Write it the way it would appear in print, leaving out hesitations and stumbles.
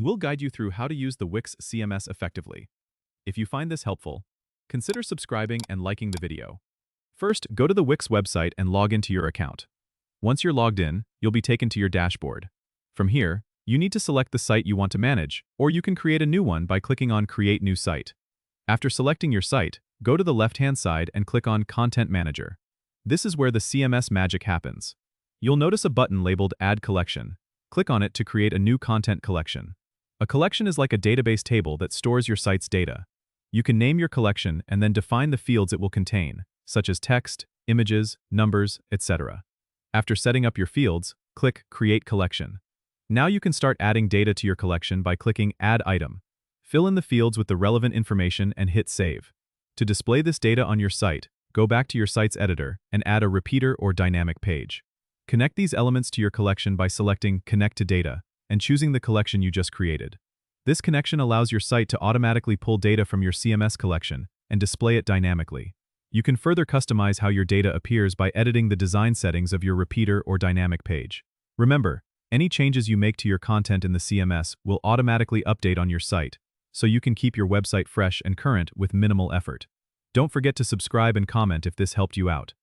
We'll guide you through how to use the Wix CMS effectively. If you find this helpful, consider subscribing and liking the video. First, go to the Wix website and log into your account. Once you're logged in, you'll be taken to your dashboard. From here, you need to select the site you want to manage, or you can create a new one by clicking on Create New Site. After selecting your site, go to the left-hand side and click on Content Manager. This is where the CMS magic happens. You'll notice a button labeled Add Collection. Click on it to create a new content collection. A collection is like a database table that stores your site's data. You can name your collection and then define the fields it will contain, such as text, images, numbers, etc. After setting up your fields, click Create Collection. Now you can start adding data to your collection by clicking Add Item. Fill in the fields with the relevant information and hit Save. To display this data on your site, go back to your site's editor and add a repeater or dynamic page. Connect these elements to your collection by selecting Connect to Data and choosing the collection you just created. This connection allows your site to automatically pull data from your CMS collection and display it dynamically. You can further customize how your data appears by editing the design settings of your repeater or dynamic page. Remember, any changes you make to your content in the CMS will automatically update on your site, so you can keep your website fresh and current with minimal effort. Don't forget to subscribe and comment if this helped you out.